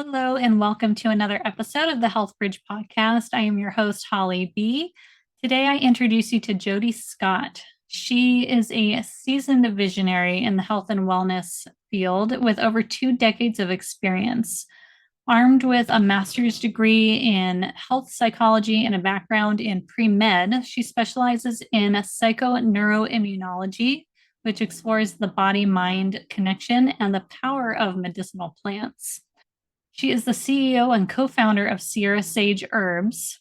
Hello, and welcome to another episode of the Health Bridge podcast. I am your host, Holly B. Today, I introduce you to Jodi Scott. She is a seasoned visionary in the health and wellness field with over 2 decades of experience. Armed with a master's degree in health psychology and a background in pre-med, she specializes in psychoneuroimmunology, which explores the body-mind connection and the power of medicinal plants. She is the CEO and co-founder of Sierra Sage Herbs.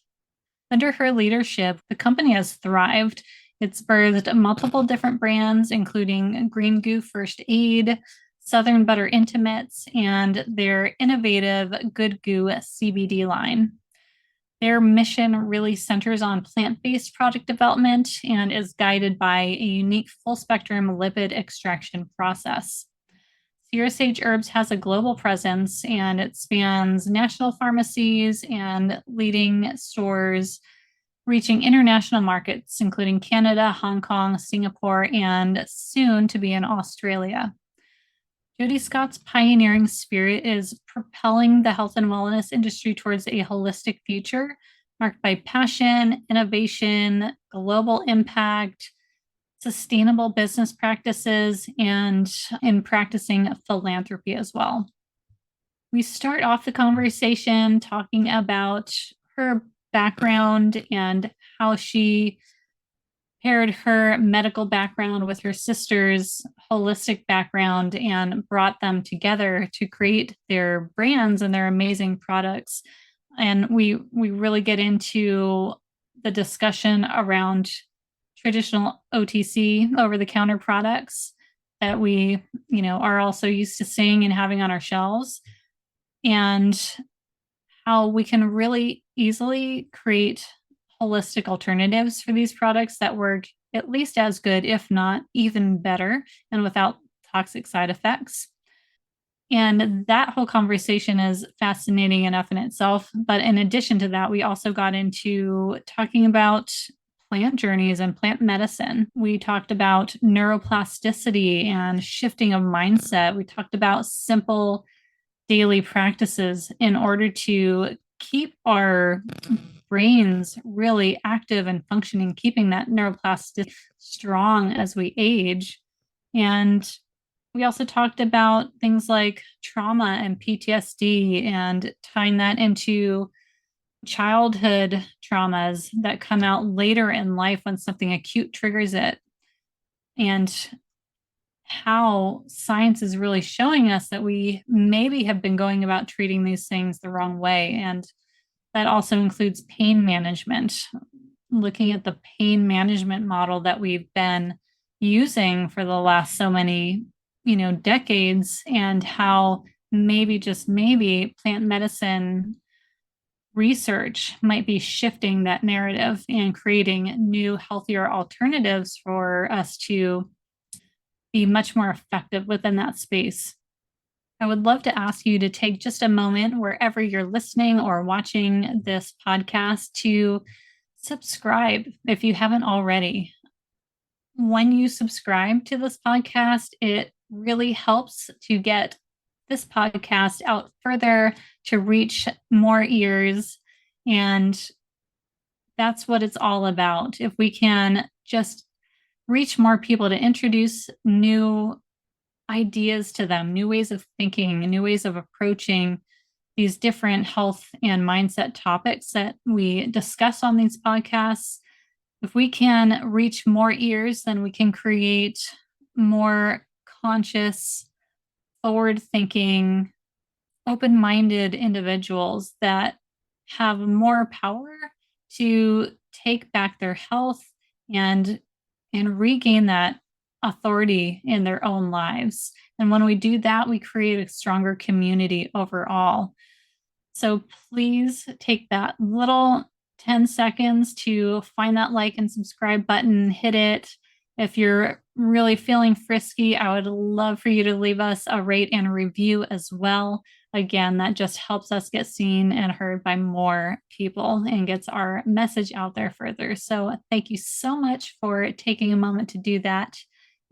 Under her leadership, the company has thrived. It's birthed multiple different brands, including Green Goo First Aid, Southern Butter Intimates, and their innovative Good Goo CBD line. Their mission really centers on plant-based product development and is guided by a unique full-spectrum lipid extraction process. Sierra Sage Herbs has a global presence and it spans national pharmacies and leading stores, reaching international markets, including Canada, Hong Kong, Singapore, and soon to be in Australia. Jodi Scott's pioneering spirit is propelling the health and wellness industry towards a holistic future marked by passion, innovation, global impact, sustainable business practices, and in practicing philanthropy as well. We start off the conversation talking about her background and how she paired her medical background with her sister's holistic background and brought them together to create their brands and their amazing products. And we really get into the discussion around traditional OTC, over-the-counter products that we, are also used to seeing and having on our shelves, and how we can really easily create holistic alternatives for these products that work at least as good, if not even better, and without toxic side effects. And that whole conversation is fascinating enough in itself. But in addition to that, we also got into talking about plant journeys and plant medicine. We talked about neuroplasticity and shifting of mindset. We talked about simple daily practices in order to keep our brains really active and functioning, keeping that neuroplasticity strong as we age. And we also talked about things like trauma and PTSD and tying that into childhood traumas that come out later in life when something acute triggers it, and how science is really showing us that we maybe have been going about treating these things the wrong way. And that also includes pain management, looking at the pain management model that we've been using for the last so many, decades, and how maybe, just maybe, plant medicine research might be shifting that narrative and creating new, healthier alternatives for us to be much more effective within that space. I would love to ask you to take just a moment wherever you're listening or watching this podcast to subscribe if you haven't already. When you subscribe to this podcast, it really helps to get this podcast out further, to reach more ears. And that's what it's all about. If we can just reach more people, to introduce new ideas to them, new ways of thinking, new ways of approaching these different health and mindset topics that we discuss on these podcasts. If we can reach more ears, then we can create more conscious, forward-thinking, open-minded individuals that have more power to take back their health and regain that authority in their own lives. And when we do that, we create a stronger community overall. So please take that little 10 seconds to find that like and subscribe button, hit it. If you're really feeling frisky, I would love for you to leave us a rate and a review as well. Again, that just helps us get seen and heard by more people and gets our message out there further. So thank you so much for taking a moment to do that.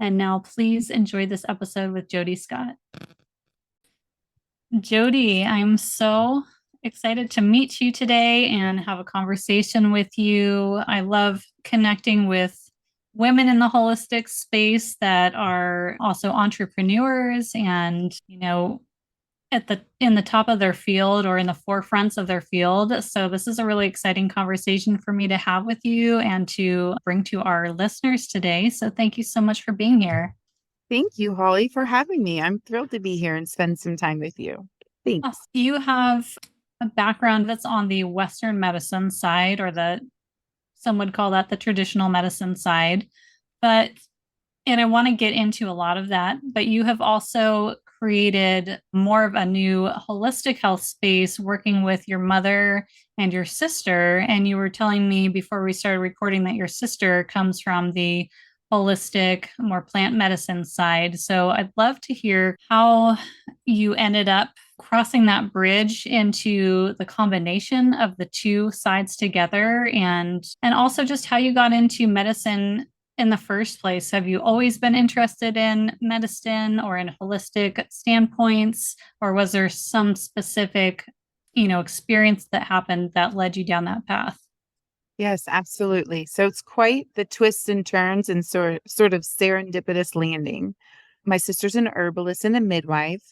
And now please enjoy this episode with Jodi Scott. Jodi, I'm so excited to meet you today and have a conversation with you. I love connecting with women in the holistic space that are also entrepreneurs and, at the in the top of their field or in the forefronts of their field. So this is a really exciting conversation for me to have with you and to bring to our listeners today. So thank you so much for being here. Thank you, Holly, for having me. I'm thrilled to be here and spend some time with you. Thanks. You have a background that's on the Western medicine side, or some would call that the traditional medicine side. But and I want to get into a lot of that, but you have also created more of a new holistic health space working with your mother and your sister. And you were telling me before we started recording that your sister comes from the holistic, more plant medicine side. So I'd love to hear how you ended up crossing that bridge into the combination of the two sides together, and also just how you got into medicine in the first place. Have you always been interested in medicine or in holistic standpoints, or was there some specific, experience that happened that led you down that path? Yes, absolutely. So it's quite the twists and turns and sort of serendipitous landing. My sister's an herbalist and a midwife.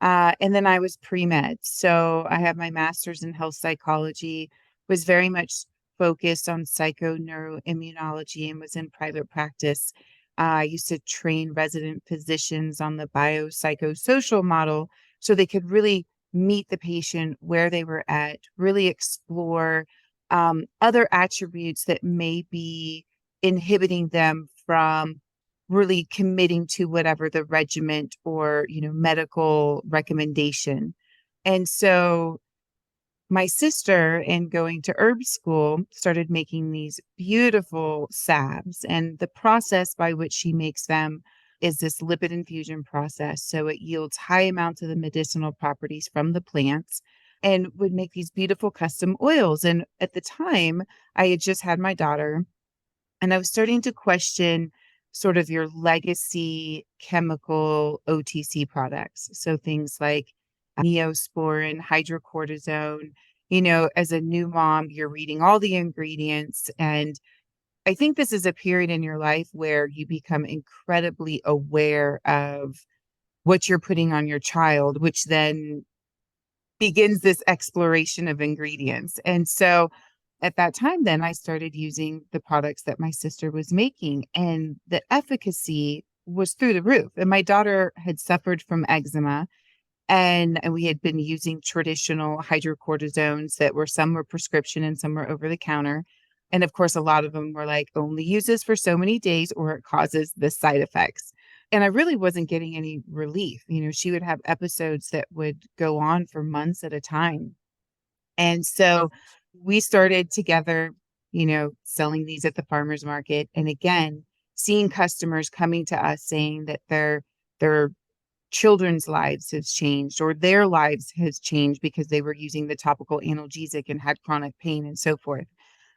And then I was pre-med. So I have my master's in health psychology, was very much focused on psychoneuroimmunology and was in private practice. I used to train resident physicians on the biopsychosocial model so they could really meet the patient where they were at, really explore other attributes that may be inhibiting them from really committing to whatever the regiment or medical recommendation. And so my sister, in going to herb school, started making these beautiful salves, and the process by which she makes them is this lipid infusion process. So it yields high amounts of the medicinal properties from the plants and would make these beautiful custom oils. And at the time, I had just had my daughter, and I was starting to question sort of your legacy chemical OTC products. So things like neosporin, hydrocortisone. As a new mom, you're reading all the ingredients. And I think this is a period in your life where you become incredibly aware of what you're putting on your child, which then begins this exploration of ingredients. And so at that time, then I started using the products that my sister was making, and the efficacy was through the roof. And my daughter had suffered from eczema, and we had been using traditional hydrocortisones that were, some were prescription and some were over the counter. And of course, a lot of them were like, only use this for so many days or it causes this side effects. And I really wasn't getting any relief. She would have episodes that would go on for months at a time. And so we started together, selling these at the farmer's market. And again, seeing customers coming to us saying that their children's lives has changed or their lives has changed because they were using the topical analgesic and had chronic pain and so forth.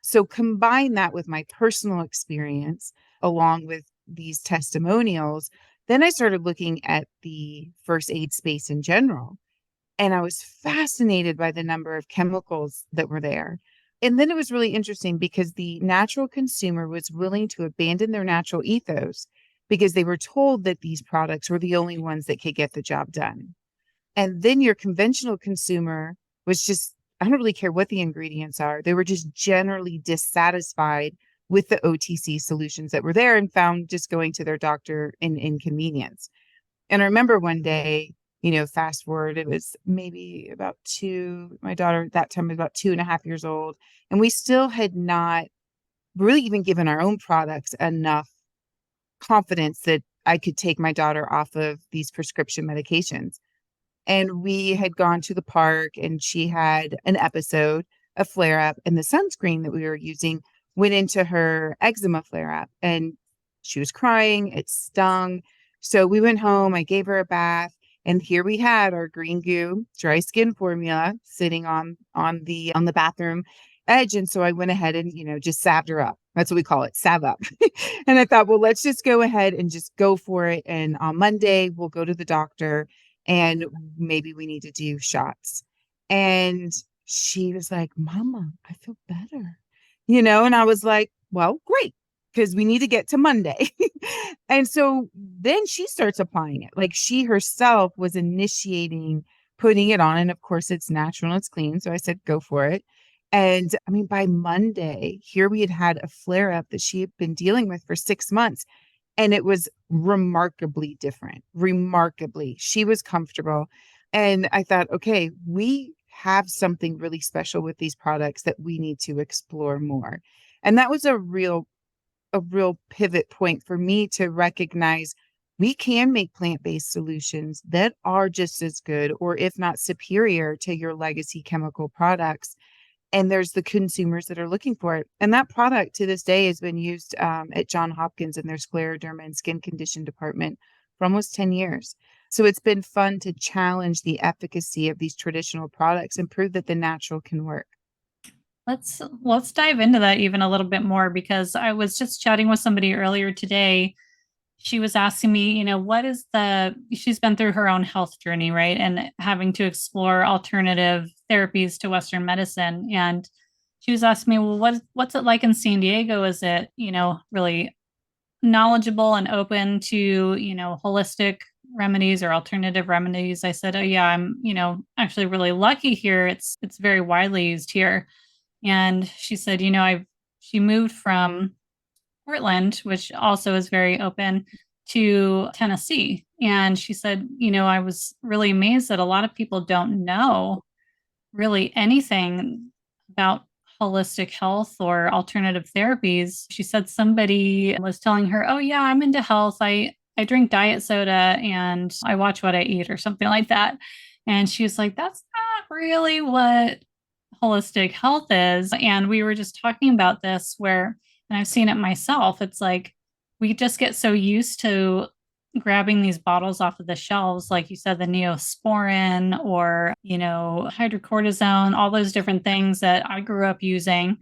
So combine that with my personal experience along with these testimonials, then I started looking at the first aid space in general. And I was fascinated by the number of chemicals that were there. And then it was really interesting because the natural consumer was willing to abandon their natural ethos because they were told that these products were the only ones that could get the job done. And then your conventional consumer was just, I don't really care what the ingredients are. They were just generally dissatisfied with the OTC solutions that were there and found just going to their doctor an inconvenience. And I remember one day, fast forward, it was maybe about my daughter at that time was about 2.5 years old. And we still had not really even given our own products enough confidence that I could take my daughter off of these prescription medications. And we had gone to the park and she had an episode, a flare up, and the sunscreen that we were using went into her eczema flare up and she was crying. It stung. So we went home. I gave her a bath. And here we had our Green Goo dry skin formula sitting on the bathroom edge. And so I went ahead and, just salved her up. That's what we call it, salve up. And I thought, well, let's just go ahead and just go for it. And on Monday, we'll go to the doctor and maybe we need to do shots. And she was like, Mama, I feel better, and I was like, well, great, because we need to get to Monday. And so then she starts applying it. Like she herself was initiating putting it on. And of course, it's natural and it's clean. So I said, go for it. And I mean, by Monday, here we had a flare up that she had been dealing with for 6 months. And it was remarkably different, remarkably. She was comfortable. And I thought, okay, we have something really special with these products that we need to explore more. And that was a real pivot point for me to recognize we can make plant-based solutions that are just as good or if not superior to your legacy chemical products. And there's the consumers that are looking for it. And that product to this day has been used at Johns Hopkins in their scleroderma and skin condition department for almost 10 years. So it's been fun to challenge the efficacy of these traditional products and prove that the natural can work. Let's dive into that even a little bit more, because I was just chatting with somebody earlier today. She was asking me, she's been through her own health journey, right? And having to explore alternative therapies to Western medicine. And she was asking me, well, what's it like in San Diego? Is it, really knowledgeable and open to, holistic remedies or alternative remedies? I said, oh yeah, I'm, actually really lucky here. It's very widely used here. And she said, she moved from Portland, which also is very open, to Tennessee. And she said, I was really amazed that a lot of people don't know really anything about holistic health or alternative therapies. She said somebody was telling her, "Oh yeah, I'm into health. I drink diet soda and I watch what I eat," or something like that. And she was like, "That's not really what holistic health is." And we were just talking about this where, and I've seen it myself, it's like we just get so used to grabbing these bottles off of the shelves, like you said, the Neosporin or, hydrocortisone, all those different things that I grew up using.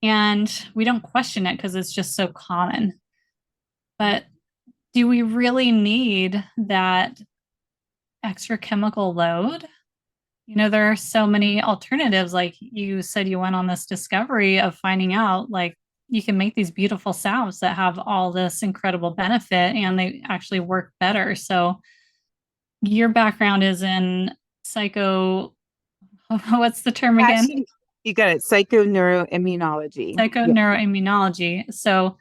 And we don't question it because it's just so common. But do we really need that extra chemical load? There are so many alternatives. Like you said, you went on this discovery of finding out like you can make these beautiful salves that have all this incredible benefit and they actually work better. So your background is in psycho, what's the term again? Actually, you got it. Psychoneuroimmunology. Yeah. Psychoneuroimmunology. So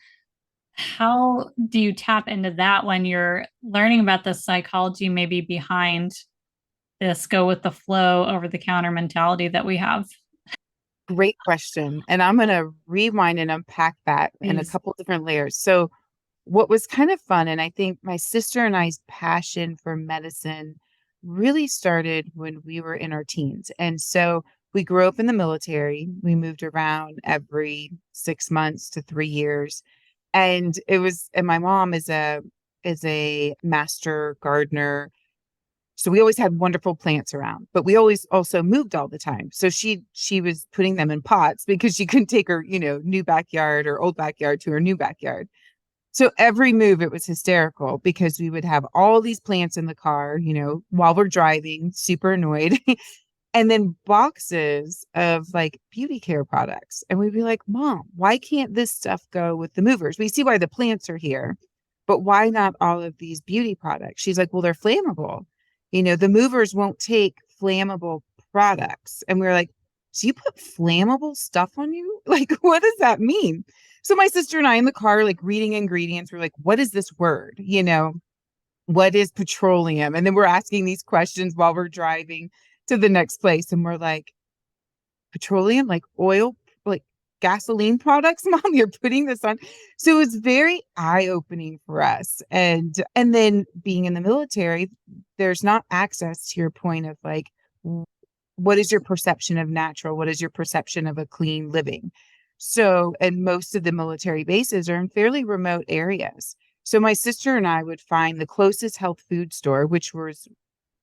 how do you tap into that when you're learning about the psychology maybe behind this go with the flow over the counter mentality that we have? Great question. And I'm going to rewind and unpack that in a Please. couple different layers. So, what was kind of fun, and I think my sister and I's passion for medicine really started when we were in our teens. And so we grew up in the military. We moved around every 6 months to 3 years. And my mom is a master gardener. So we always had wonderful plants around, but we always also moved all the time. So she was putting them in pots because she couldn't take her, new backyard or old backyard to her new backyard. So every move, it was hysterical because we would have all these plants in the car, while we're driving, super annoyed, and then boxes of like beauty care products. And we'd be like, Mom, why can't this stuff go with the movers? We see why the plants are here, but why not all of these beauty products? She's like, well, they're flammable. The movers won't take flammable products. And we are like, so you put flammable stuff on you? Like, what does that mean? So my sister and I in the car, like reading ingredients, we're like, what is this word? What is petroleum? And then we're asking these questions while we're driving to the next place. And we're like, petroleum, like oil, like gasoline products, Mom, you're putting this on. So it was very eye-opening for us. And then being in the military, there's not access to your point of like, what is your perception of natural? What is your perception of a clean living? So, and most of the military bases are in fairly remote areas. So my sister and I would find the closest health food store, which was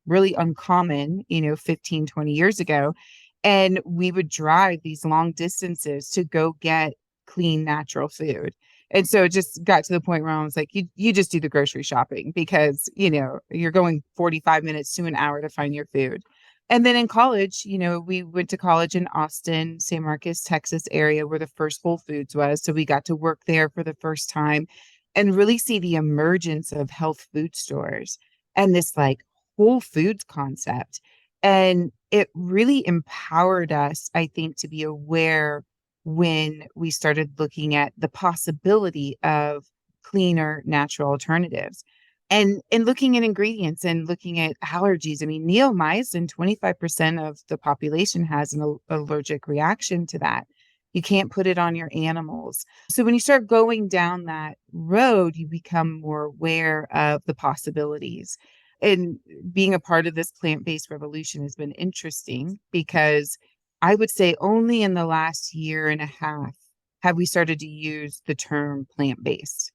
really uncommon, 15, 20 years ago. And we would drive these long distances to go get clean, natural food. And so it just got to the point where I was like, you just do the grocery shopping because, you're going 45 minutes to an hour to find your food. And then in college, we went to college in Austin, San Marcos, Texas area where the first Whole Foods was. So we got to work there for the first time and really see the emergence of health food stores and this like Whole Foods concept. And it really empowered us, I think, to be aware when we started looking at the possibility of cleaner natural alternatives and looking at ingredients and looking at allergies. I mean, neomycin, 25% of the population has an allergic reaction to that. You can't put it on your animals. So when you start going down that road, you become more aware of the possibilities. And being a part of this plant-based revolution has been interesting because I would say only in the last year and a half have we started to use the term plant-based.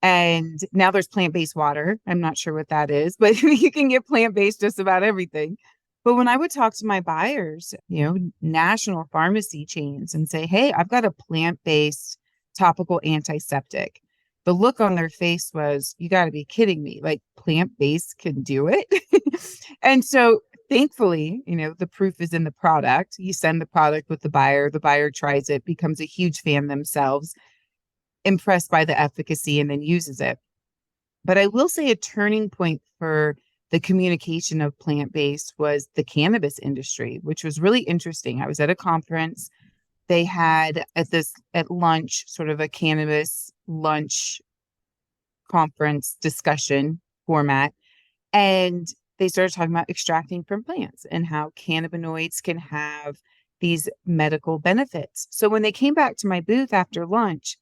And now there's plant-based water. I'm not sure what that is, but you can get plant-based just about everything. But when I would talk to my buyers, national pharmacy chains and say, hey, I've got a plant-based topical antiseptic. The look on their face was, you got to be kidding me. Like plant-based can do it. And so thankfully, the proof is in the product. You send the product with the buyer tries it, becomes a huge fan themselves, impressed by the efficacy, and then uses it. But I will say a turning point for the communication of plant-based was the cannabis industry, which was really interesting. I was at a conference. They had at lunch, sort of a cannabis lunch conference discussion format. And they started talking about extracting from plants and how cannabinoids can have these medical benefits. So when they came back to my booth after lunch,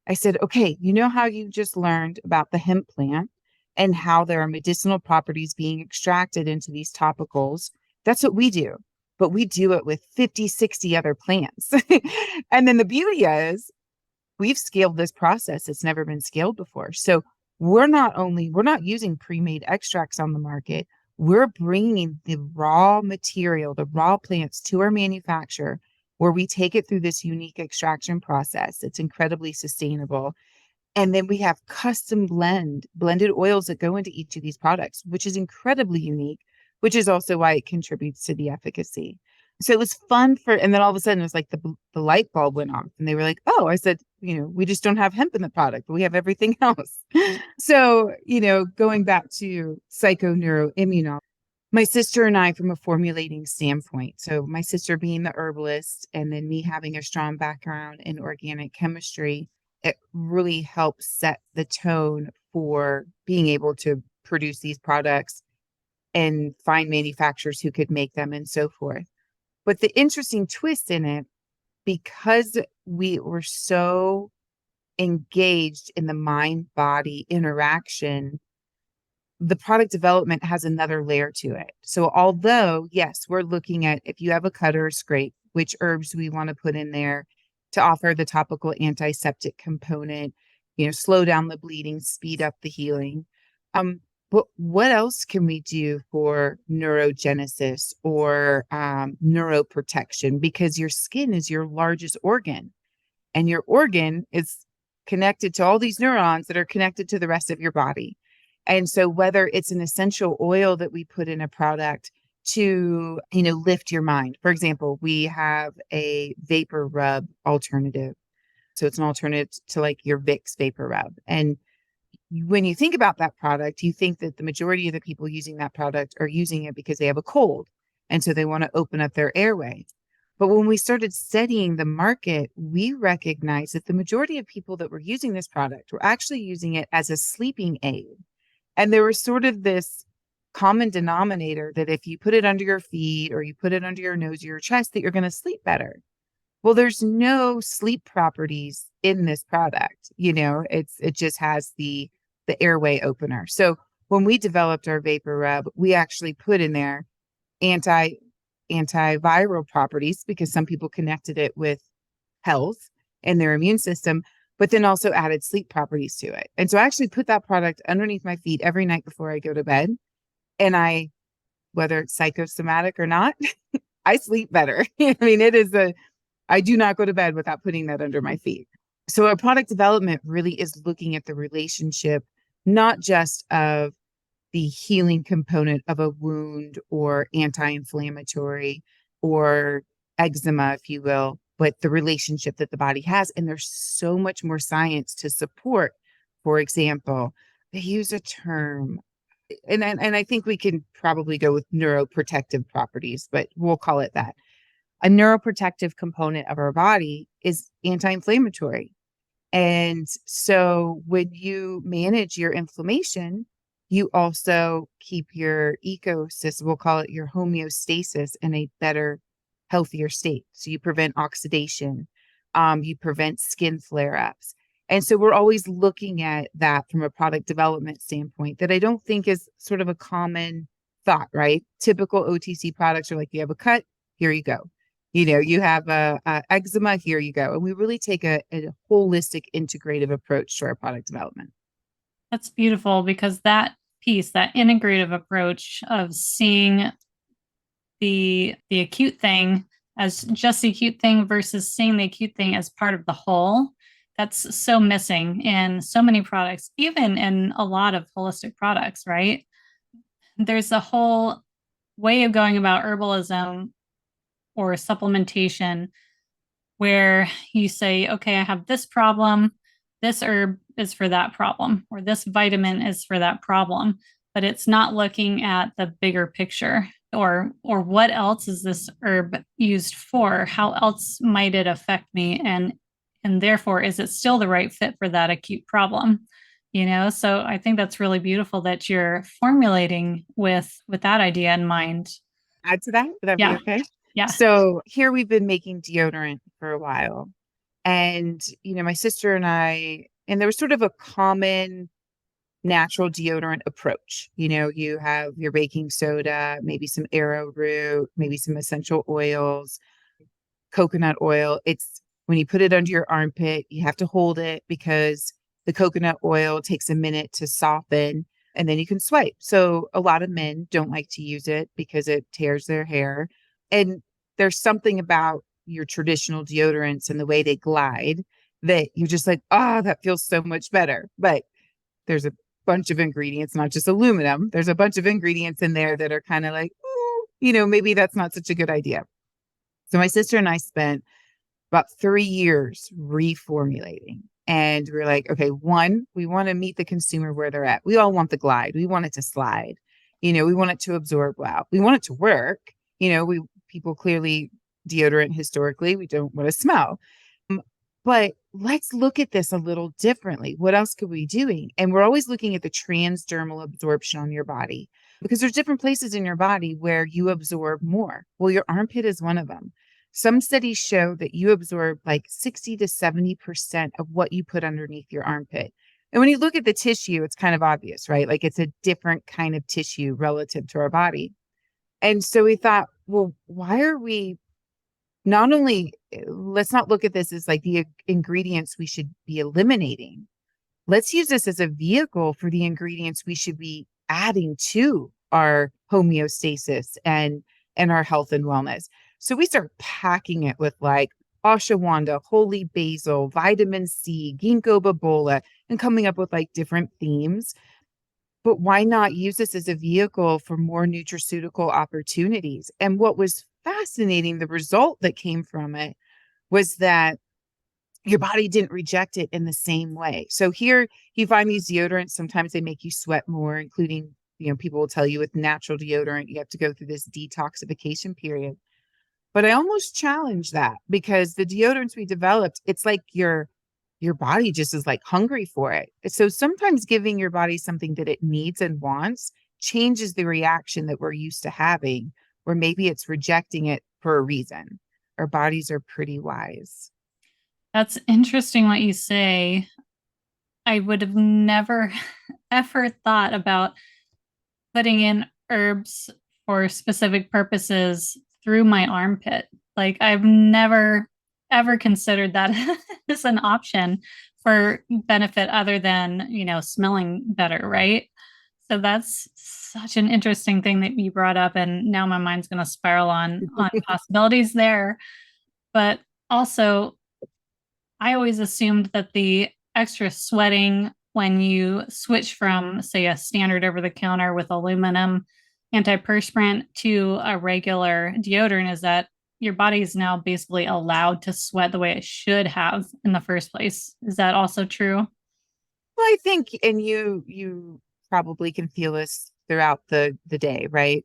I said, okay, you know how you just learned about the hemp plant and how there are medicinal properties being extracted into these topicals? That's what we do, but we do it with 50, 60 other plants. And then the beauty is we've scaled this process. It's never been scaled before. So we're not using pre-made extracts on the market. We're bringing the raw material, the raw plants to our manufacturer where we take it through this unique extraction process. It's incredibly sustainable. And then we have custom blended oils that go into each of these products, which is incredibly unique, which is also why it contributes to the efficacy. So it was fun and then all of a sudden it was like the light bulb went off and they were like, oh, I said, we just don't have hemp in the product, but we have everything else. So, going back to psychoneuroimmunology, my sister and I, from a formulating standpoint, so my sister being the herbalist and then me having a strong background in organic chemistry, it really helps set the tone for being able to produce these products and find manufacturers who could make them and so forth. But the interesting twist in it, because we were so engaged in the mind-body interaction, the product development has another layer to it. So although, yes, we're looking at if you have a cut or a scrape, which herbs we want to put in there to offer the topical antiseptic component, slow down the bleeding, speed up the healing. But what else can we do for neurogenesis or neuroprotection? Because your skin is your largest organ, and your organ is connected to all these neurons that are connected to the rest of your body. And so whether it's an essential oil that we put in a product to, lift your mind. For example, we have a vapor rub alternative. So it's an alternative to like your Vicks vapor rub. And when you think about that product, you think that the majority of the people using that product are using it because they have a cold. And so they want to open up their airway. But when we started studying the market, we recognized that the majority of people that were using this product were actually using it as a sleeping aid. And there was sort of this common denominator that if you put it under your feet or you put it under your nose or your chest, that you're going to sleep better. Well, there's no sleep properties in this product. It just has the airway opener. So when we developed our vapor rub, we actually put in there antiviral properties because some people connected it with health and their immune system, but then also added sleep properties to it. And so I actually put that product underneath my feet every night before I go to bed. And whether it's psychosomatic or not, I sleep better. I mean, I do not go to bed without putting that under my feet. So our product development really is looking at the relationship, not just of the healing component of a wound or anti-inflammatory or eczema, if you will, but the relationship that the body has. And there's so much more science to support. For example, they use a term, and I think we can probably go with neuroprotective properties, but we'll call it that. A neuroprotective component of our body is anti-inflammatory. And so when you manage your inflammation, you also keep your ecosystem, we'll call it your homeostasis, in a better, healthier state. So you prevent oxidation, you prevent skin flare ups. And so we're always looking at that from a product development standpoint that I don't think is sort of a common thought, right? Typical OTC products are like, you have a cut, here you go. You have a eczema, here you go. And we really take a holistic, integrative approach to our product development. That's beautiful because that piece, that integrative approach of seeing the acute thing as just the acute thing versus seeing the acute thing as part of the whole, that's so missing in so many products, even in a lot of holistic products, right? There's a whole way of going about herbalism or supplementation where you say, okay, I have this problem. This herb is for that problem, or this vitamin is for that problem, but it's not looking at the bigger picture or what else is this herb used for? How else might it affect me? And therefore, is it still the right fit for that acute problem? So I think that's really beautiful that you're formulating with that idea in mind. Add to that, would that be Yeah. okay? Yeah. So here we've been making deodorant for a while. And, my sister and I, and there was sort of a common natural deodorant approach. You have your baking soda, maybe some arrowroot, maybe some essential oils, coconut oil. It's when you put it under your armpit, you have to hold it because the coconut oil takes a minute to soften and then you can swipe. So a lot of men don't like to use it because it tears their hair. And there's something about your traditional deodorants and the way they glide that you're just like, oh, that feels so much better. But there's a bunch of ingredients, not just aluminum. There's a bunch of ingredients in there that are kind of like, maybe that's not such a good idea. So my sister and I spent about 3 years reformulating. And we're like, okay, one, we want to meet the consumer where they're at. We all want the glide. We want it to slide. We want it to absorb well. We want it to work. We people clearly deodorant historically, we don't want to smell. But let's look at this a little differently. What else could we be doing? And we're always looking at the transdermal absorption on your body because there's different places in your body where you absorb more. Well, your armpit is one of them. Some studies show that you absorb like 60 to 70% of what you put underneath your armpit. And when you look at the tissue, it's kind of obvious, right? Like it's a different kind of tissue relative to our body. And so we thought, well, why are we not only, let's not look at this as like the ingredients we should be eliminating. Let's use this as a vehicle for the ingredients we should be adding to our homeostasis and our health and wellness. So we start packing it with like ashwagandha, holy basil, vitamin C, ginkgo biloba, and coming up with like different themes. But why not use this as a vehicle for more nutraceutical opportunities? And what was fascinating, the result that came from it was that your body didn't reject it in the same way. So here you find these deodorants, sometimes they make you sweat more, including, people will tell you with natural deodorant, you have to go through this detoxification period. But I almost challenge that because the deodorants we developed, it's like your body just is like hungry for it. So sometimes giving your body something that it needs and wants changes the reaction that we're used to having, or maybe it's rejecting it for a reason. Our bodies are pretty wise. That's interesting what you say. I would have never ever thought about putting in herbs for specific purposes through my armpit. Like I've never ever considered that as an option for benefit other than, smelling better, right? So that's such an interesting thing that you brought up and now my mind's going to spiral on possibilities there. But also I always assumed that the extra sweating when you switch from, say, a standard over the counter with aluminum antiperspirant to a regular deodorant is that your body is now basically allowed to sweat the way it should have in the first place. Is that also true? Well, I think, and you probably can feel this throughout the day, right?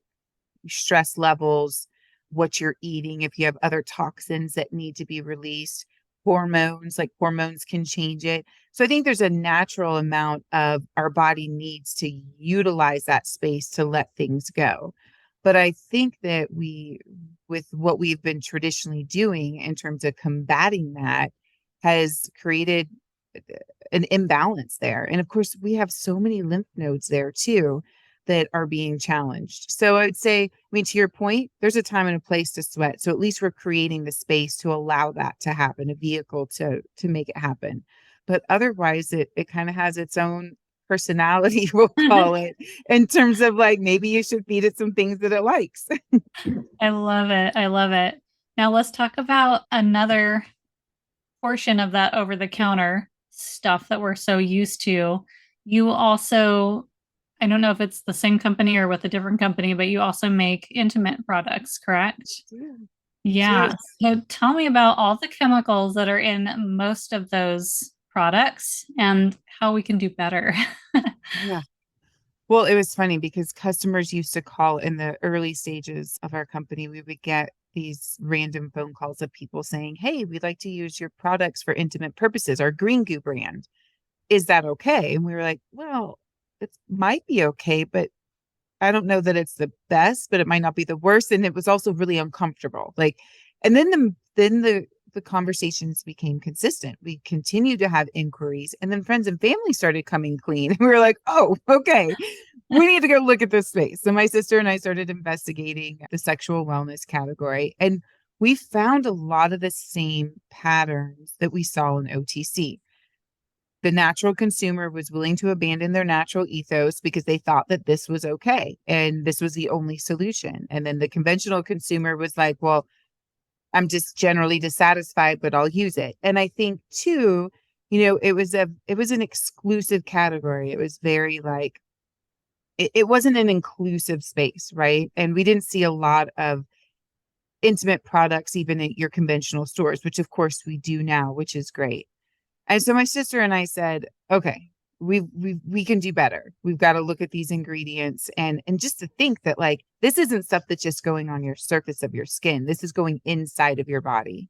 Stress levels, what you're eating, if you have other toxins that need to be released, hormones, like hormones can change it. So I think there's a natural amount of our body needs to utilize that space to let things go. But I think that with what we've been traditionally doing in terms of combating that, has created an imbalance there. And of course, we have so many lymph nodes there too that are being challenged. So I would say, I mean, to your point, there's a time and a place to sweat. So at least we're creating the space to allow that to happen, a vehicle to make it happen. But otherwise, it kind of has its own personality, we'll call it, in terms of like maybe you should feed it some things that it likes. I love it. I love it. Now let's talk about another portion of that over the counter stuff that we're so used to. You also, I don't know if it's the same company or with a different company, but you also make intimate products, correct? Do. Yeah. So tell me about all the chemicals that are in most of those products and how we can do better. Yeah. Well, it was funny because customers used to call in the early stages of our company. We would get these random phone calls of people saying, "Hey, we'd like to use your products for intimate purposes, our Green Goo brand. Is that okay?" And we were like, "Well, it might be okay, but I don't know that it's the best, but it might not be the worst." And it was also really uncomfortable. Like, and then the conversations became consistent. We continued to have inquiries, and then friends and family started coming clean. And we were like, "Oh, okay, we need to go look at this space." So my sister and I started investigating the sexual wellness category, and we found a lot of the same patterns that we saw in OTC. The natural consumer was willing to abandon their natural ethos because they thought that this was okay and this was the only solution. And then the conventional consumer was like, "Well, I'm just generally dissatisfied, but I'll use it." And I think too, it was an exclusive category. It was very like it wasn't an inclusive space, right? And we didn't see a lot of intimate products even at your conventional stores, which of course we do now, which is great. And so my sister and I said, "Okay, we can do better. We've got to look at these ingredients and just to think that like this isn't stuff that's just going on your surface of your skin. This is going inside of your body."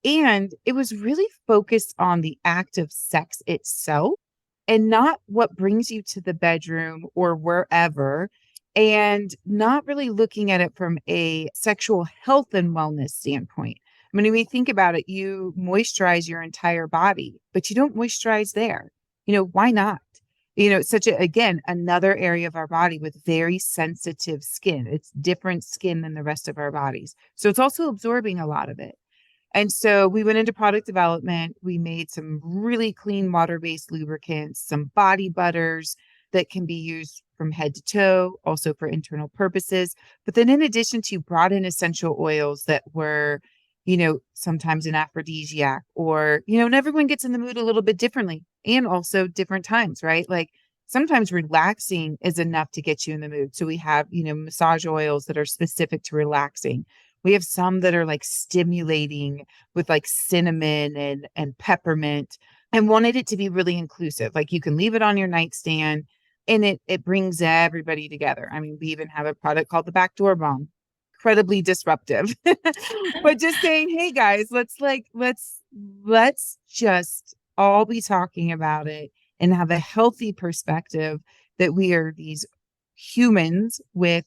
And it was really focused on the act of sex itself and not what brings you to the bedroom or wherever, and not really looking at it from a sexual health and wellness standpoint. I mean, when we think about it, you moisturize your entire body, but you don't moisturize there. Why not? It's such a, again, another area of our body with very sensitive skin. It's different skin than the rest of our bodies. So it's also absorbing a lot of it. And so we went into product development. We made some really clean water-based lubricants, some body butters that can be used from head to toe, also for internal purposes. But then in addition to brought in essential oils that were, sometimes an aphrodisiac or, and everyone gets in the mood a little bit differently and also different times, right? Like sometimes relaxing is enough to get you in the mood. So we have, massage oils that are specific to relaxing. We have some that are like stimulating with like cinnamon and peppermint, and wanted it to be really inclusive. Like you can leave it on your nightstand and it brings everybody together. I mean, we even have a product called the backdoor bomb, incredibly disruptive. But just saying, "Hey guys, let's just all be talking about it and have a healthy perspective that we are these humans with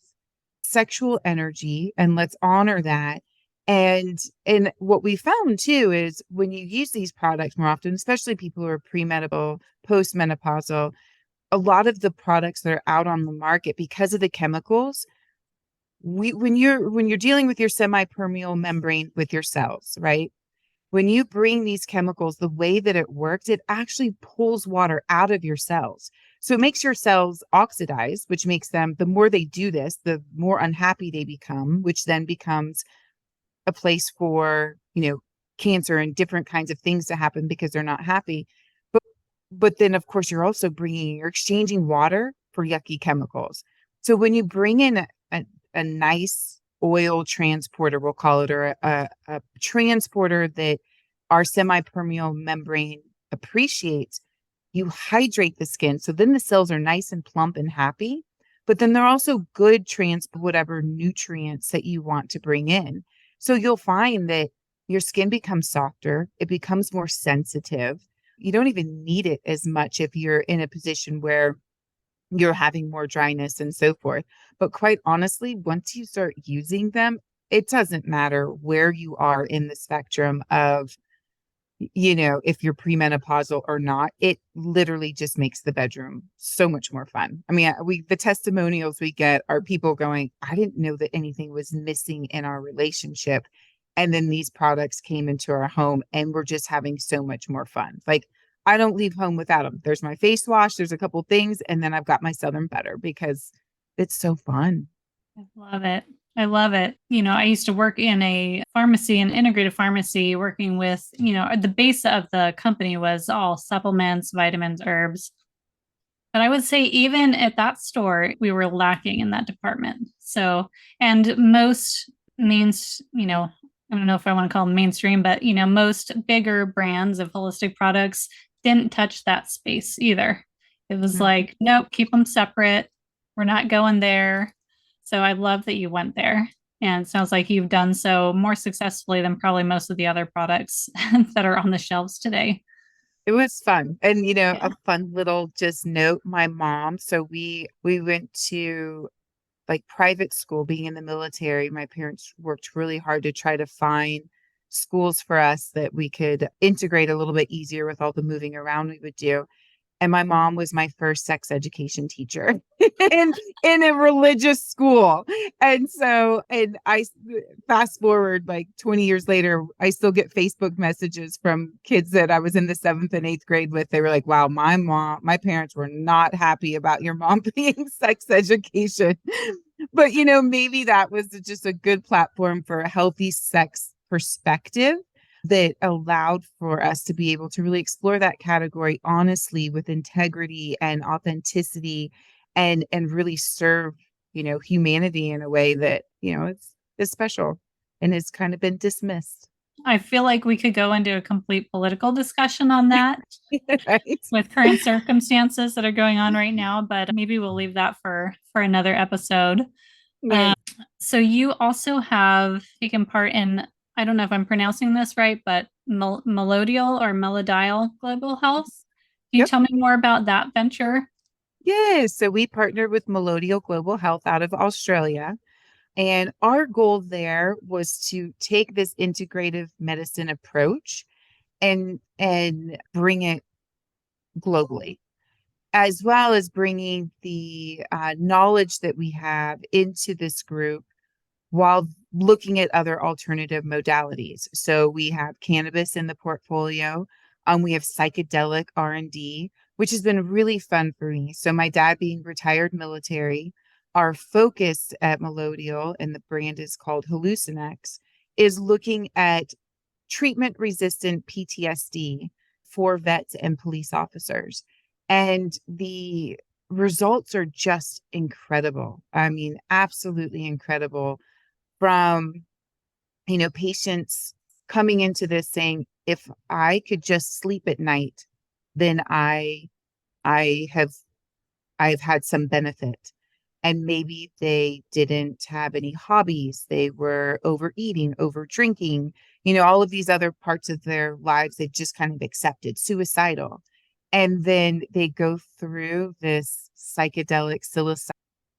sexual energy, and let's honor that." And what we found too is when you use these products more often, especially people who are premenopausal, postmenopausal, a lot of the products that are out on the market because of the chemicals, when you're dealing with your semi-permeable membrane with your cells, right? When you bring these chemicals, the way that it works, it actually pulls water out of your cells. So it makes your cells oxidize, which makes them, the more they do this, the more unhappy they become, which then becomes a place for, cancer and different kinds of things to happen because they're not happy. But but then of course you're exchanging water for yucky chemicals. So when you bring in a nice oil transporter, we'll call it, or a transporter that our semi-permeable membrane appreciates, you hydrate the skin. So then the cells are nice and plump and happy, but then they're also good whatever nutrients that you want to bring in. So you'll find that your skin becomes softer. It becomes more sensitive. You don't even need it as much if you're in a position where you're having more dryness and so forth. But quite honestly, once you start using them, it doesn't matter where you are in the spectrum of, if you're premenopausal or not, it literally just makes the bedroom so much more fun. I mean, the testimonials we get are people going, I didn't know that anything was missing in our relationship. And then these products came into our home and we're just having so much more fun. Like, I don't leave home without them. There's my face wash, there's a couple things, and then I've got my Southern Butter because it's so fun. I love it. I love it. I used to work in a pharmacy, an integrated pharmacy, working with, the base of the company was all supplements, vitamins, herbs. But I would say even at that store, we were lacking in that department. So, and most I don't know if I want to call them mainstream, but most bigger brands of holistic products didn't touch that space either. It was like, nope, keep them separate. We're not going there. So I love that you went there. And it sounds like you've done so more successfully than probably most of the other products that are on the shelves today. It was fun. And Yeah. a fun little just note, my mom, so we went to like private school. Being in the military, my parents worked really hard to try to find schools for us that we could integrate a little bit easier with all the moving around we would do. And my mom was my first sex education teacher in a religious school. And I fast forward like 20 years later, I still get Facebook messages from kids that I was in the 7th and 8th grade with. They were like, wow, my parents were not happy about your mom being sex education. But, maybe that was just a good platform for a healthy sex perspective that allowed for us to be able to really explore that category honestly with integrity and authenticity and really serve, humanity in a way that, is special and has kind of been dismissed. I feel like we could go into a complete political discussion on that Right. with current circumstances that are going on right now, but maybe we'll leave that for another episode. Right. So you also have taken part in, I don't know if I'm pronouncing this right, but Melodial Global Health. Can you Yep. tell me more about that venture? Yes. So we partnered with Melodial Global Health out of Australia. And our goal there was to take this integrative medicine approach and bring it globally, as well as bringing the knowledge that we have into this group while looking at other alternative modalities. So we have cannabis in the portfolio. We have psychedelic R&D, which has been really fun for me. So my dad being retired military, our focus at Melodial, and the brand is called Hallucinex, is looking at treatment-resistant PTSD for vets and police officers. And the results are just incredible. I mean, absolutely incredible from, patients coming into this saying, if I could just sleep at night, then I have I've had some benefit. And maybe they didn't have any hobbies. They were overeating, over drinking, all of these other parts of their lives they've just kind of accepted, suicidal. And then they go through this psychedelic psilocybin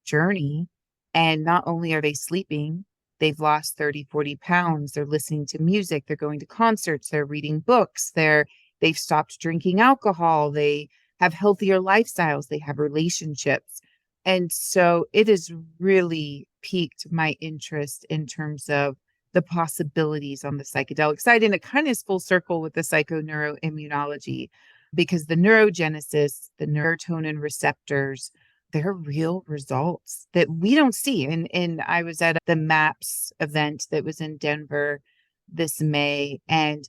journey. And not only are they sleeping, they've lost 30, 40 pounds. They're listening to music. They're going to concerts. They're reading books. They've stopped drinking alcohol. They have healthier lifestyles. They have relationships. And so it has really piqued my interest in terms of the possibilities on the psychedelic side. And it kind of is full circle with the psychoneuroimmunology because the neurogenesis, the serotonin receptors, they're real results that we don't see. And I was at the MAPS event that was in Denver this May, and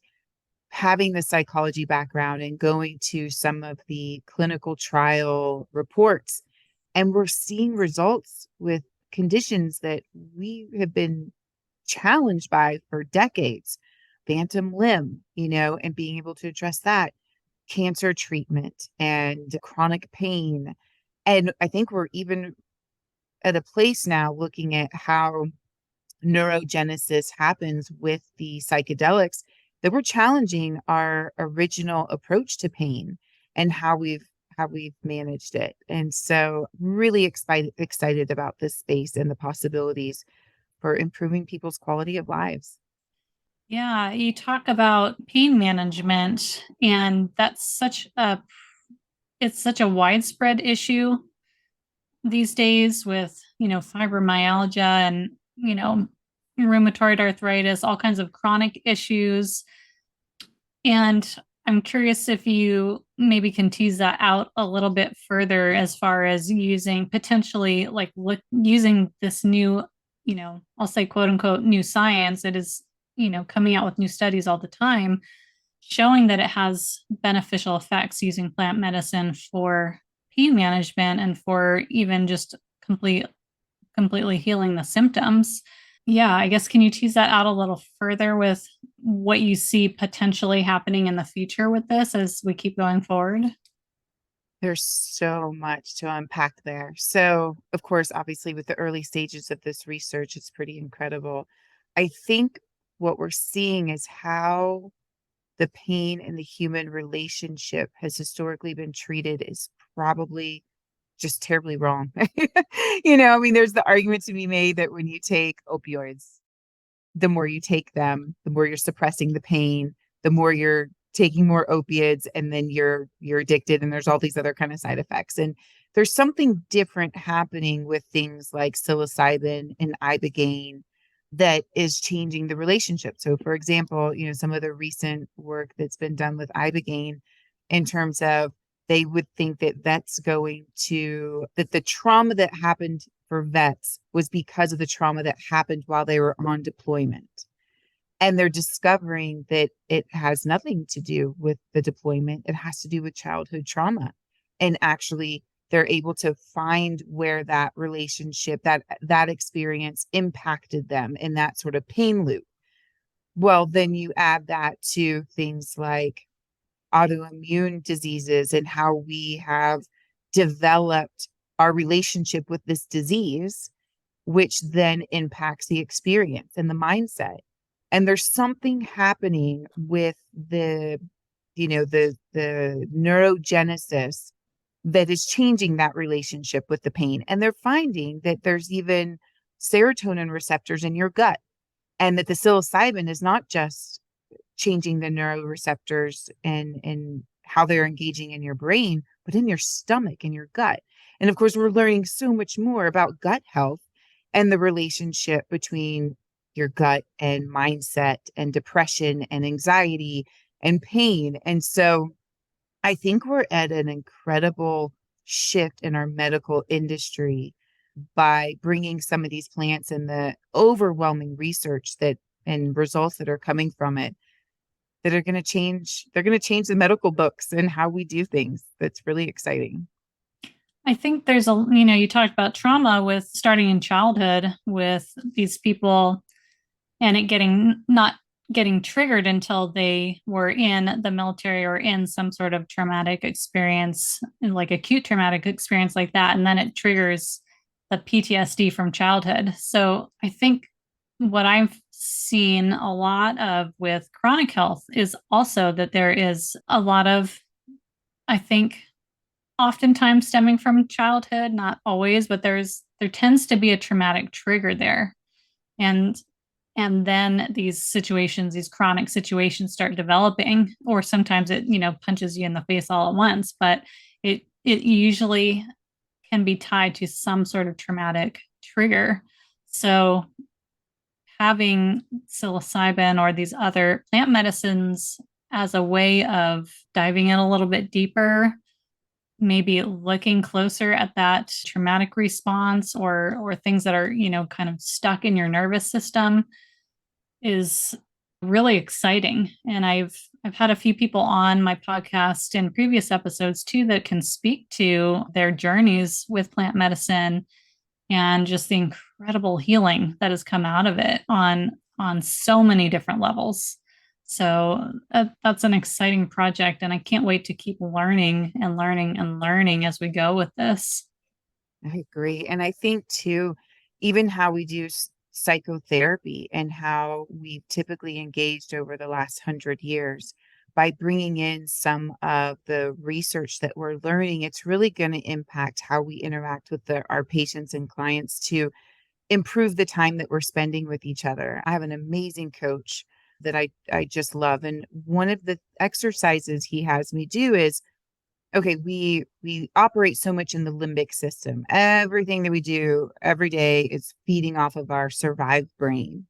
having the psychology background and going to some of the clinical trial reports, and we're seeing results with conditions that we have been challenged by for decades. Phantom limb, and being able to address that, cancer treatment and chronic pain. And I think we're even at a place now looking at how neurogenesis happens with the psychedelics, that we're challenging our original approach to pain and how we've managed it. And so really excited about this space and the possibilities for improving people's quality of lives. Yeah, you talk about pain management, and it's such a widespread issue these days with, fibromyalgia and, rheumatoid arthritis, all kinds of chronic issues. And I'm curious if you maybe can tease that out a little bit further as far as using potentially using this new, I'll say quote unquote new science. It is, coming out with new studies all the time showing that it has beneficial effects using plant medicine for pain management and for even just completely healing the symptoms. Yeah, I guess can you tease that out a little further with what you see potentially happening in the future with this as we keep going forward? There's so much to unpack there. So, of course, obviously, with the early stages of this research, it's pretty incredible. I think what we're seeing is how the pain in the human relationship has historically been treated is probably just terribly wrong. I mean, there's the argument to be made that when you take opioids, the more you take them, the more you're suppressing the pain, the more you're taking more opiates, and then you're addicted, and there's all these other kind of side effects. And there's something different happening with things like psilocybin and ibogaine that is changing the relationship. So for example, some of the recent work that's been done with ibogaine in terms of they would think that that the trauma that happened for vets was because of the trauma that happened while they were on deployment. And they're discovering that it has nothing to do with the deployment. It has to do with childhood trauma. And actually, they're able to find where that relationship, that experience impacted them in that sort of pain loop. Well, then you add that to things like autoimmune diseases and how we have developed our relationship with this disease, which then impacts the experience and the mindset. And there's something happening with the neurogenesis that is changing that relationship with the pain. And they're finding that there's even serotonin receptors in your gut, and that the psilocybin is not just changing the neuroreceptors and how they're engaging in your brain, but in your stomach and your gut. And of course, we're learning so much more about gut health and the relationship between your gut and mindset and depression and anxiety and pain. And so I think we're at an incredible shift in our medical industry by bringing some of these plants and the overwhelming research that and results that are coming from it that are going to change. They're going to change the medical books and how we do things. That's really exciting. I think you talked about trauma with starting in childhood with these people and it not getting triggered until they were in the military or in some sort of traumatic experience, like acute traumatic experience like that. And then it triggers the PTSD from childhood. So I think what I've seen a lot of with chronic health is also that there is a lot of, I think, oftentimes stemming from childhood, not always, but there tends to be a traumatic trigger there. And then these chronic situations start developing, or sometimes it, punches you in the face all at once, but it usually can be tied to some sort of traumatic trigger. So having psilocybin or these other plant medicines as a way of diving in a little bit deeper, maybe looking closer at that traumatic response or things that are, kind of stuck in your nervous system is really exciting. And I've had a few people on my podcast in previous episodes too that can speak to their journeys with plant medicine and just the incredible healing that has come out of it on so many different levels. So that's an exciting project, and I can't wait to keep learning and learning and learning as we go with this. I agree. And I think too, even how we do psychotherapy and how we've typically engaged over the last 100 years by bringing in some of the research that we're learning, it's really going to impact how we interact with our patients and clients to improve the time that we're spending with each other. I have an amazing coach that I just love. And one of the exercises he has me do is, okay, we operate so much in the limbic system. Everything that we do every day is feeding off of our survive brain.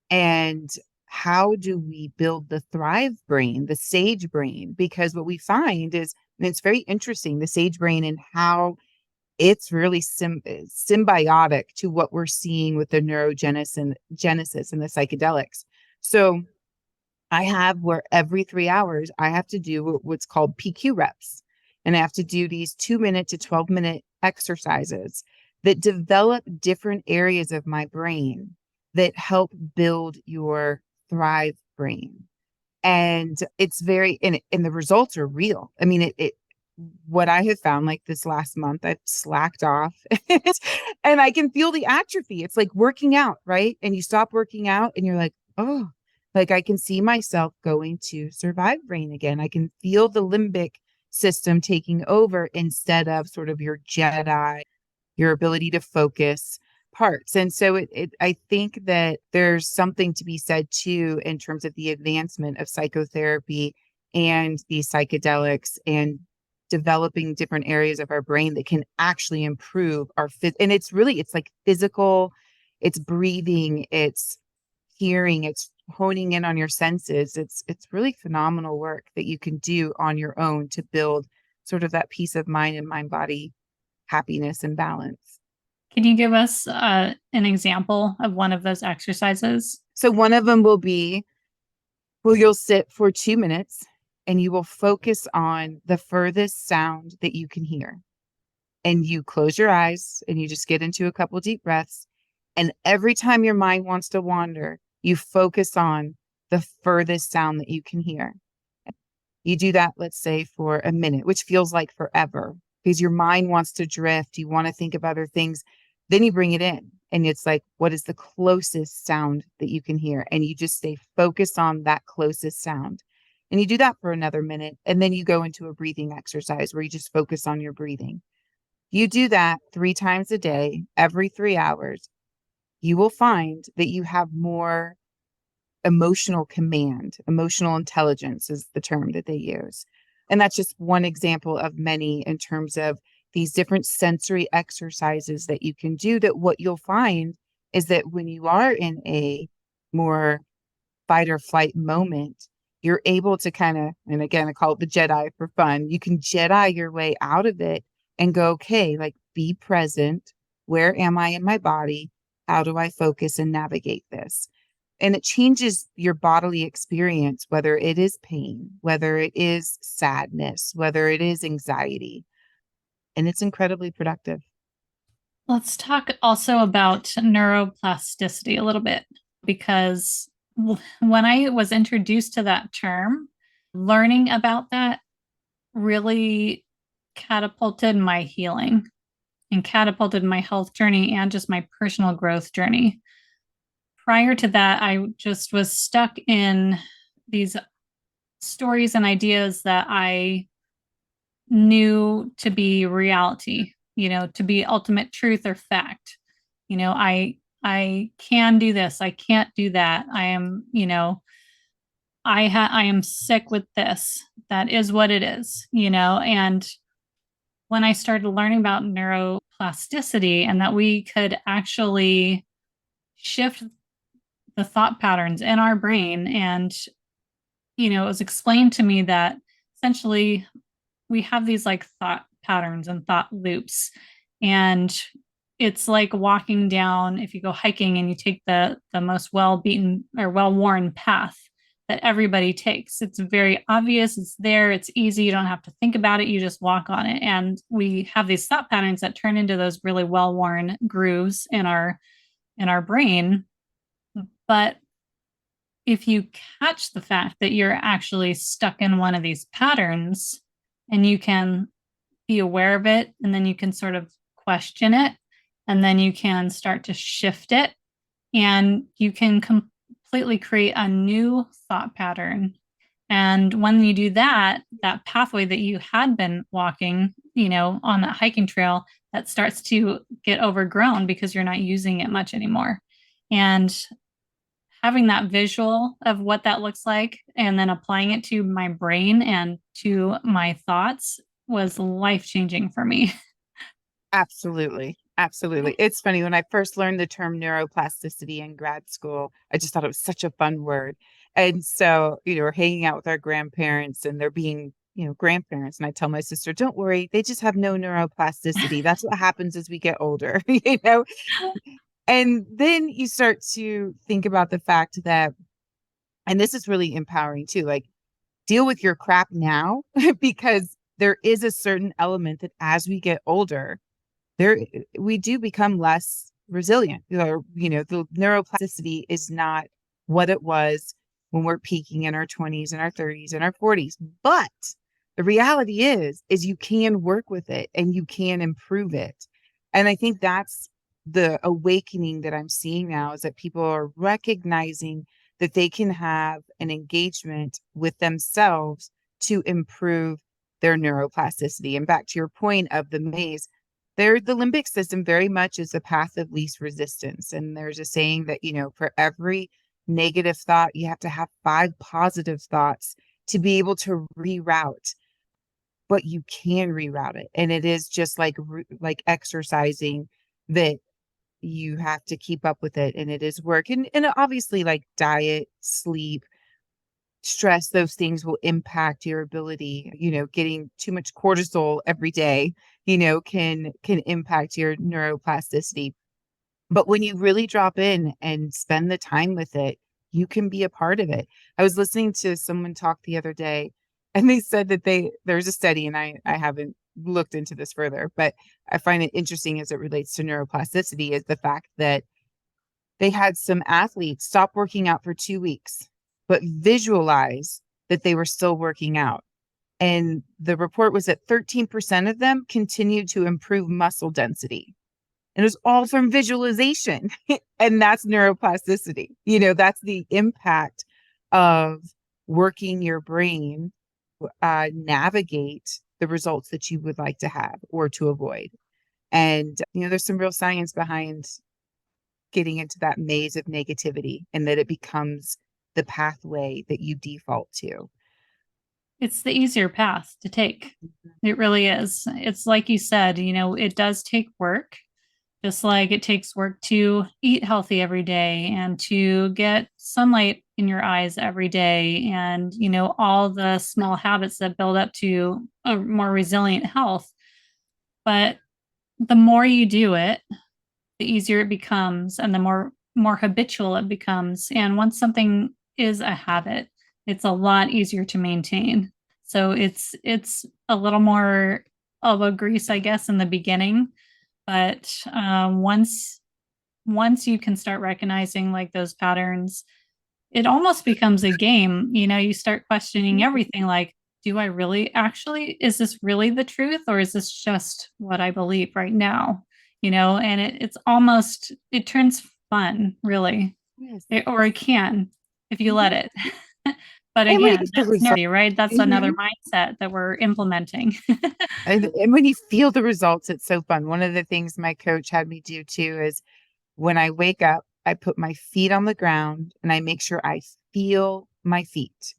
And how do we build the thrive brain, the sage brain? Because what we find is, and it's very interesting, the sage brain and how it's really symbiotic to what we're seeing with the neurogenesis and genesis and the psychedelics. So I have where every 3 hours I have to do what's called PQ reps. And I have to do these 2 minute to 12-minute exercises that develop different areas of my brain that help build your thrive brain. And it's and the results are real. I mean, what I have found, like this last month, I've slacked off and I can feel the atrophy. It's like working out, right? And you stop working out and you're like, oh, like I can see myself going to survive brain again. I can feel the limbic system taking over instead of sort of your Jedi, your ability to focus parts. And so I think that there's something to be said too in terms of the advancement of psychotherapy and these psychedelics and developing different areas of our brain that can actually improve and it's like physical, it's breathing, it's hearing, it's honing in on your senses. It's really phenomenal work that you can do on your own to build sort of that peace of mind and mind body happiness and balance. Can you give us an example of one of those exercises? So one of them will be, well, you'll sit for 2 minutes and you will focus on the furthest sound that you can hear. And you close your eyes and you just get into a couple deep breaths. And every time your mind wants to wander, you focus on the furthest sound that you can hear. You do that, let's say, for a minute, which feels like forever because your mind wants to drift. You want to think of other things. Then you bring it in and it's like, what is the closest sound that you can hear? And you just stay focused on that closest sound. And you do that for another minute. And then you go into a breathing exercise where you just focus on your breathing. You do that 3 times a day, every 3 hours. You will find that you have more emotional command. Emotional intelligence is the term that they use. And that's just one example of many in terms of these different sensory exercises that you can do, that what you'll find is that when you are in a more fight or flight moment, you're able to kind of, and again, I call it the Jedi for fun. You can Jedi your way out of it and go, okay, like be present. Where am I in my body? How do I focus and navigate this? And it changes your bodily experience, whether it is pain, whether it is sadness, whether it is anxiety. And it's incredibly productive. Let's talk also about neuroplasticity a little bit, because when I was introduced to that term, learning about that really catapulted my healing and catapulted my health journey and just my personal growth journey. Prior to that, I just was stuck in these stories and ideas that I knew to be reality, to be ultimate truth or fact. I can do this, I can't do that. I am, I am sick with this. That is what it is, and when I started learning about neuroplasticity and that we could actually shift the thought patterns in our brain, and it was explained to me that essentially we have these like thought patterns and thought loops, and it's like walking down, if you go hiking and you take the most well beaten or well worn path, that everybody takes. It's very obvious, it's there, it's easy, you don't have to think about it, you just walk on it. And we have these thought patterns that turn into those really well-worn grooves in our brain. But if you catch the fact that you're actually stuck in one of these patterns and you can be aware of it, and then you can sort of question it, and then you can start to shift it, and you can completely create a new thought pattern. And when you do that, that pathway that you had been walking, on that hiking trail, that starts to get overgrown because you're not using it much anymore. And having that visual of what that looks like and then applying it to my brain and to my thoughts was life changing for me. Absolutely. Absolutely. It's funny. When I first learned the term neuroplasticity in grad school, I just thought it was such a fun word. And so, we're hanging out with our grandparents and they're being, grandparents. And I tell my sister, don't worry, they just have no neuroplasticity. That's what happens as we get older, And then you start to think about the fact that, and this is really empowering too, like deal with your crap now, because there is a certain element that as we get older, there we do become less resilient. The neuroplasticity is not what it was when we're peaking in our 20s and our 30s and our 40s. But the reality is you can work with it and you can improve it. And I think that's the awakening that I'm seeing now, is that people are recognizing that they can have an engagement with themselves to improve their neuroplasticity. And back to your point of the maze, the limbic system very much is the path of least resistance. And there's a saying that, for every negative thought, you have to have 5 positive thoughts to be able to reroute. But you can reroute it. And it is just like exercising, that you have to keep up with it. And it is work. And obviously, like diet, sleep, stress, those things will impact your ability. Getting too much cortisol every day, can impact your neuroplasticity. But when you really drop in and spend the time with it, you can be a part of it. I was listening to someone talk the other day, and they said that there's a study, and I haven't looked into this further, but I find it interesting as it relates to neuroplasticity, is the fact that they had some athletes stop working out for 2 weeks, but visualize that they were still working out. And the report was that 13% of them continued to improve muscle density. And it was all from visualization. And that's neuroplasticity. That's the impact of working your brain, navigate the results that you would like to have or to avoid. And, there's some real science behind getting into that maze of negativity, and that it becomes the pathway that you default to. It's the easier path to take. It really is. It's like you said, it does take work, just like it takes work to eat healthy every day and to get sunlight in your eyes every day, and, all the small habits that build up to a more resilient health. But the more you do it, the easier it becomes and the more habitual it becomes. And once something is a habit, it's a lot easier to maintain. So it's a little more elbow grease, I guess, in the beginning. But once you can start recognizing like those patterns, it almost becomes a game. You start questioning everything, like, do I really actually, is this really the truth, or is this just what I believe right now? And it's almost, it turns fun, really. Yes. Or it can, if you let it. But And when again, you get the that's result, right? That's another mindset that we're implementing. and when you feel the results, it's so fun. One of the things my coach had me do too is, when I wake up, I put my feet on the ground and I make sure I feel my feet.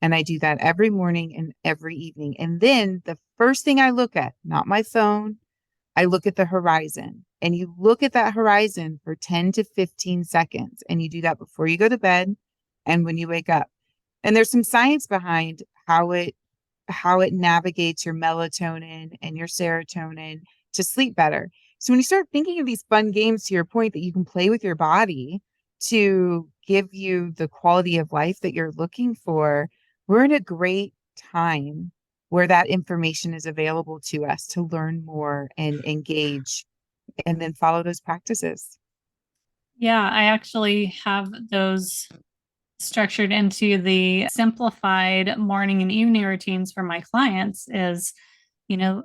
And I do that every morning and every evening. And then the first thing I look at, not my phone, I look at the horizon. And you look at that horizon for 10 to 15 seconds. And you do that before you go to bed and when you wake up. And there's some science behind how it navigates your melatonin and your serotonin to sleep better. So when you start thinking of these fun games, to your point, that you can play with your body to give you the quality of life that you're looking for, we're in a great time where that information is available to us to learn more and engage and then follow those practices. Yeah, I actually have those structured into the simplified morning and evening routines for my clients is,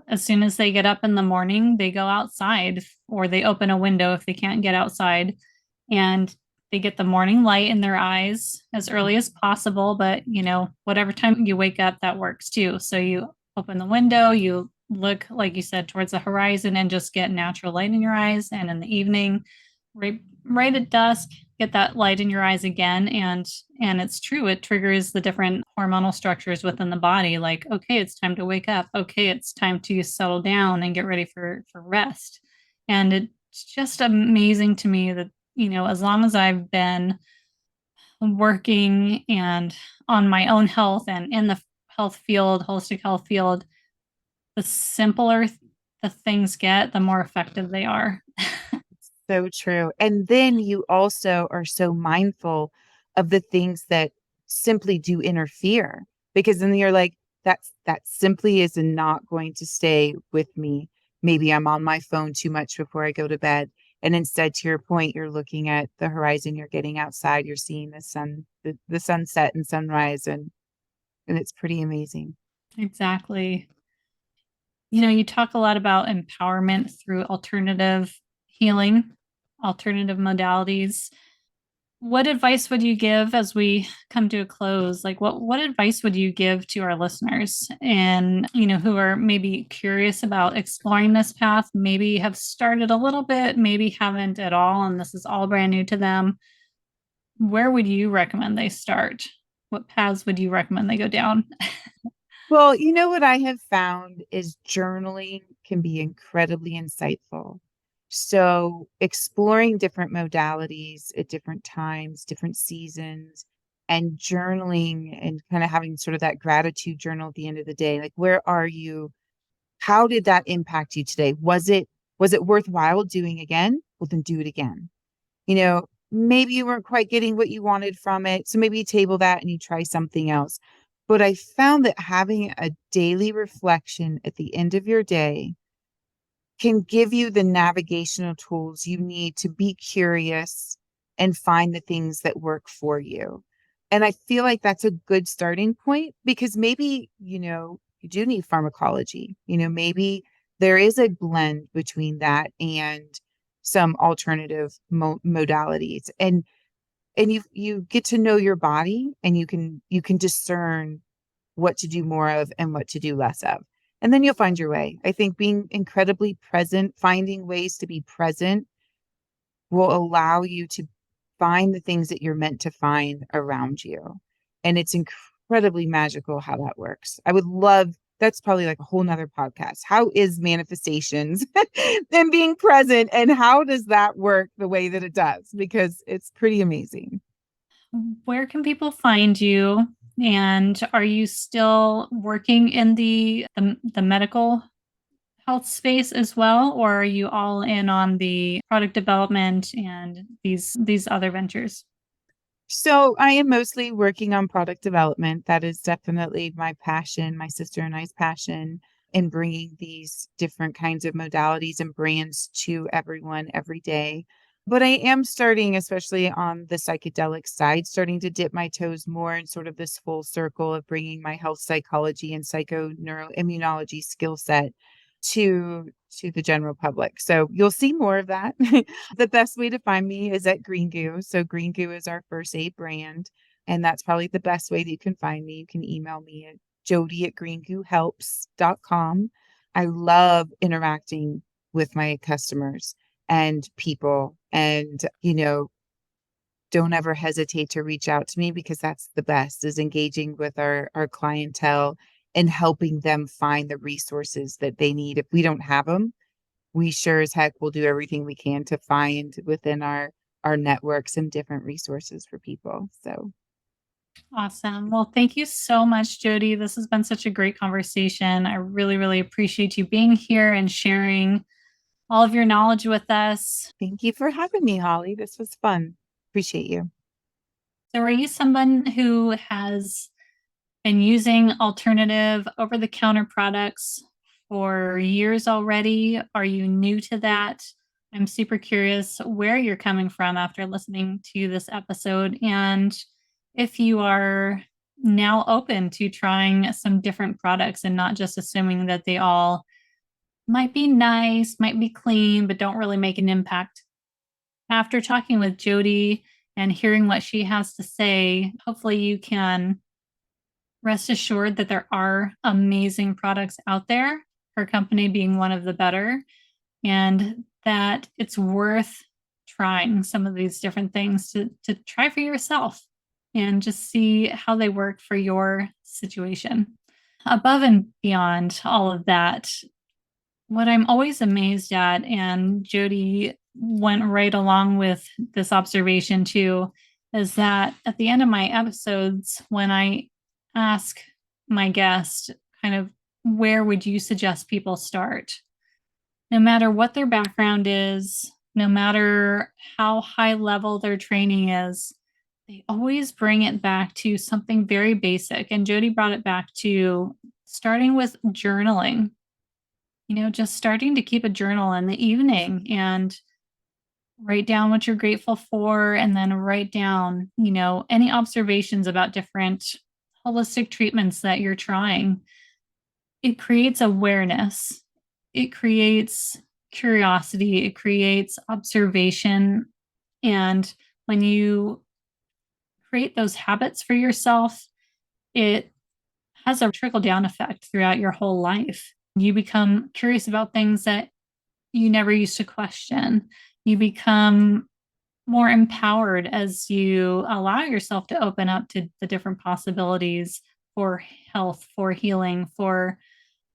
as soon as they get up in the morning, they go outside or they open a window if they can't get outside, and they get the morning light in their eyes as early as possible. But, whatever time you wake up, that works too. So you open the window, you look, like you said, towards the horizon and just get natural light in your eyes. And in the evening, right at dusk, get that light in your eyes again. And it's true, it triggers the different hormonal structures within the body, like, okay, it's time to wake up, okay, it's time to settle down and get ready for rest. And it's just amazing to me that, as long as I've been working and on my own health and in the health field, holistic health field, the simpler the things get, the more effective they are. So true. And then you also are so mindful of the things that simply do interfere, because then you're like, that simply is not going to stay with me. Maybe I'm on my phone too much before I go to bed. And instead, to your point, you're looking at the horizon, you're getting outside, you're seeing the sun, the sunset and sunrise, and it's pretty amazing. Exactly. You talk a lot about empowerment through alternative healing, alternative modalities. What advice would you give as we come to a close? Like what advice would you give to our listeners and, who are maybe curious about exploring this path, maybe have started a little bit, maybe haven't at all, and this is all brand new to them? Where would you recommend they start? What paths would you recommend they go down? Well, you know what I have found is journaling can be incredibly insightful. So, exploring different modalities at different times, different seasons, and journaling and kind of having sort of that gratitude journal at the end of the day. Like, where are you? How did that impact you today? Was it worthwhile doing again? Well, then do it again. Maybe you weren't quite getting what you wanted from it. So maybe you table that and you try something else. But I found that having a daily reflection at the end of your day can give you the navigational tools you need to be curious and find the things that work for you. And I feel like that's a good starting point because maybe, you do need pharmacology. Maybe there is a blend between that and some alternative modalities. And you get to know your body and you can discern what to do more of and what to do less of. And then you'll find your way. I think being incredibly present, finding ways to be present will allow you to find the things that you're meant to find around you. And it's incredibly magical how that works. I would love that's probably like a whole nother podcast. How is manifestations and being present and how does that work the way that it does? Because it's pretty amazing. Where can people find you? And are you still working in the medical health space as well, or are you all in on the product development and these other ventures? So I am mostly working on product development. That is definitely my passion, my sister and I's passion in bringing these different kinds of modalities and brands to everyone every day. But I am starting, especially on the psychedelic side, starting to dip my toes more in sort of this full circle of bringing my health psychology and psychoneuroimmunology skill set to the general public. So you'll see more of that. The best way to find me is at Green Goo. So Green Goo is our first aid brand. And that's probably the best way that you can find me. You can email me at jodi@greengoohelps.com. I love interacting with my customers and people. And, don't ever hesitate to reach out to me because that's the best is engaging with our clientele and helping them find the resources that they need. If we don't have them, we sure as heck will do everything we can to find within our networks some different resources for people. So Awesome. Well, thank you so much, Jodi. This has been such a great conversation. I really, really appreciate you being here and sharing all of your knowledge with us. thank you for having me, Holly. This was fun. Appreciate you. So, are you someone who has been using alternative over the counter products for years already? Are you new to that? I'm super curious where you're coming from after listening to this episode and if you are now open to trying some different products and not just assuming that they all might be nice, might be clean, but don't really make an impact. After talking with Jodi and hearing what she has to say, hopefully you can rest assured that there are amazing products out there, her company being one of the better, and that it's worth trying some of these different things to try for yourself and just see how they work for your situation. Above and beyond all of that, what I'm always amazed at, and Jodi went right along with this observation too, is that at the end of my episodes, when I ask my guest kind of where would you suggest people start, no matter what their background is, no matter how high level their training is, they always bring it back to something very basic. And Jodi brought it back to starting with journaling, just starting to keep a journal in the evening and write down what you're grateful for and then write down, any observations about different holistic treatments that you're trying. It creates awareness. It creates curiosity. It creates observation. And when you create those habits for yourself, it has a trickle down effect throughout your whole life. You become curious about things that you never used to question. You become more empowered as you allow yourself to open up to the different possibilities for health, for healing, for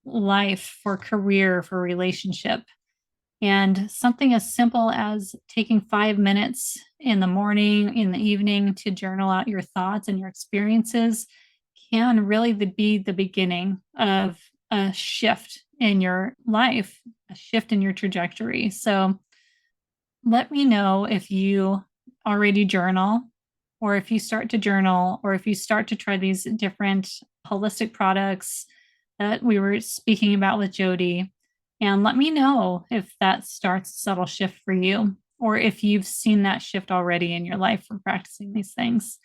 life, for career, for relationship. And something as simple as taking 5 minutes in the morning, in the evening to journal out your thoughts and your experiences can really be the beginning of a shift in your life, a shift in your trajectory. So let me know if you already journal, or if you start to journal, or if you start to try these different holistic products that we were speaking about with Jodi. And let me know if that starts a subtle shift for you, or if you've seen that shift already in your life from practicing these things.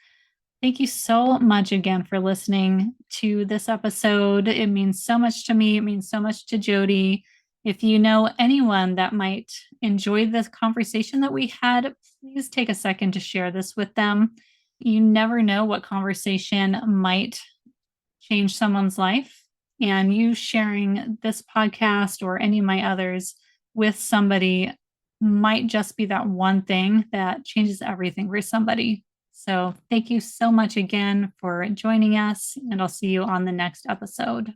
Thank you so much again for listening to this episode. It means so much to me. It means so much to Jodi. If you know anyone that might enjoy this conversation that we had, please take a second to share this with them. You never know what conversation might change someone's life. And you sharing this podcast or any of my others with somebody might just be that one thing that changes everything for somebody. So thank you so much again for joining us, and I'll see you on the next episode.